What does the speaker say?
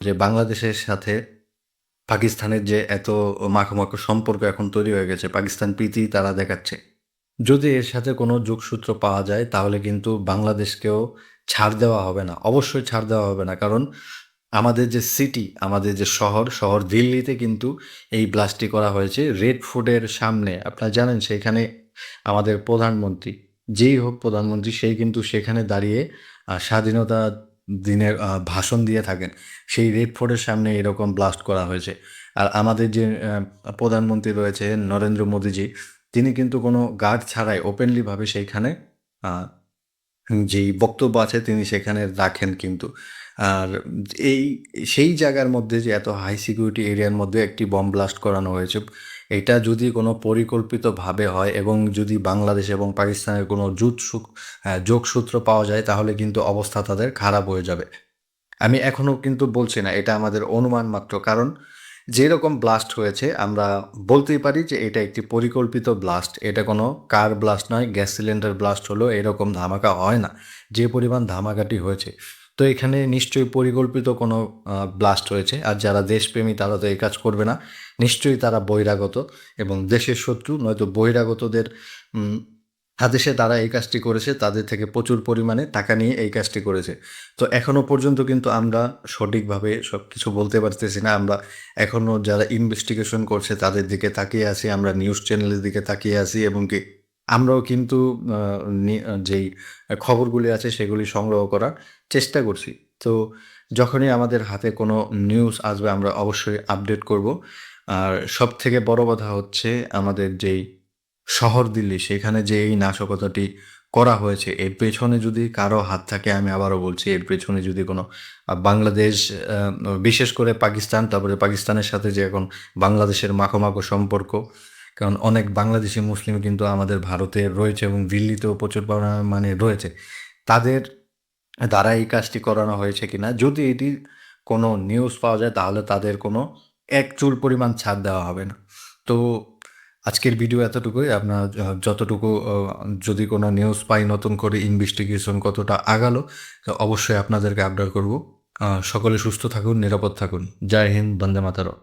যে বাংলাদেশের সাথে পাকিস্তানের যে এত মাখামাখি সম্পর্ক এখন তৈরি হয়ে গেছে, পাকিস্তান প্রীতি তারা দেখাচ্ছে। যদি এর সাথে কোনো যোগসূত্র পাওয়া যায় তাহলে কিন্তু বাংলাদেশকেও ছাড় দেওয়া হবে না, অবশ্যই ছাড় দেওয়া হবে না। কারণ আমাদের যে সিটি, আমাদের যে শহর দিল্লিতে কিন্তু এই ব্লাস্টটি করা হয়েছে রেড ফোর্টের সামনে। আপনারা জানেন সেখানে আমাদের প্রধানমন্ত্রী, যেই হোক প্রধানমন্ত্রী, সেই কিন্তু সেখানে দাঁড়িয়ে স্বাধীনতা দিনের ভাষণ দিয়ে থাকেন। সেই রেড ফোর্টের সামনে এরকম ব্লাস্ট করা হয়েছে। আর আমাদের যে প্রধানমন্ত্রী রয়েছে নরেন্দ্র মোদীজি, তিনি কিন্তু কোনো গার্ড ছাড়াই ওপেনলিভাবে সেইখানে যেই বক্তব্য আছে তিনি সেখানে রাখেন কিন্তু। আর এই সেই জায়গার মধ্যে যে এত হাই সিকিউরিটি এরিয়ার মধ্যে একটি বম ব্লাস্ট করানো হয়েছে, এটা যদি কোনো পরিকল্পিতভাবে হয় এবং যদি বাংলাদেশ এবং পাকিস্তানের কোনো যোগসূত্র পাওয়া যায় তাহলে কিন্তু অবস্থা তাদের খারাপ হয়ে যাবে। আমি এখনও কিন্তু বলছি না, এটা আমাদের অনুমান মাত্র। কারণ যেরকম ব্লাস্ট হয়েছে আমরা বলতেই পারি যে এটা একটি পরিকল্পিত ব্লাস্ট। এটা কোনো কার ব্লাস্ট নয়, গ্যাস সিলিন্ডার ব্লাস্ট হলেও এরকম ধামাকা হয় না যে পরিমাণ ধামাকাটি হয়েছে। তো এখানে নিশ্চয়ই পরিকল্পিত কোনো ব্লাস্ট হয়েছে। আর যারা দেশপ্রেমী তারা তো এই কাজ করবে না, নিশ্চয়ই তারা বহিরাগত এবং দেশের শত্রু, নয়তো বহিরাগতদের আদেশে তারা এই কাজটি করেছে, তাদের থেকে প্রচুর পরিমাণে টাকা নিয়ে এই কাজটি করেছে। তো এখনও পর্যন্ত কিন্তু আমরা সঠিকভাবে সব কিছু বলতে পারতেছি না। আমরা এখনও যারা ইনভেস্টিগেশন করছে তাদের দিকে তাকিয়ে আছি, আমরা নিউজ চ্যানেলের দিকে তাকিয়ে আছি এবং কি আমরাও কিন্তু যেই খবরগুলি আছে সেগুলি সংগ্রহ করার চেষ্টা করছি। তো যখনই আমাদের হাতে কোনো নিউজ আসবে আমরা অবশ্যই আপডেট করব। আর সবথেকে বড় কথা হচ্ছে আমাদের যেই শহর দিল্লি, সেখানে যে এই নাশকতাটি করা হয়েছে এর পেছনে যদি কারো হাত থাকে, আমি আবারও বলছি, এর পেছনে যদি কোনো বাংলাদেশ, বিশেষ করে পাকিস্তান, তারপরে পাকিস্তানের সাথে যে এখন বাংলাদেশের মাখো সম্পর্ক, কারণ অনেক বাংলাদেশি মুসলিম কিন্তু আমাদের ভারতে রয়েছে এবং দিল্লিতেও প্রচুর পরিমাণে রয়েছে। তাদের দ্বারা এই কাজটি করানো হয়েছে কিনা যদি এটি কোনো নিউজ পাওয়া যায় তাহলে তাদের কোনো এক চুল পরিমাণ ছাড় দেওয়া হবে না। তো আজকের ভিডিও এতটুকুই। আপনার যতটুকু যদি কোনো নিউজ পাই নতুন করে ইনভেস্টিগেশন কতটা আগালো, তো অবশ্যই আপনাদেরকে আপডেট করব। সকলে সুস্থ থাকুন, নিরাপদ থাকুন। জয় হিন্দ, বন্দে মাতরম।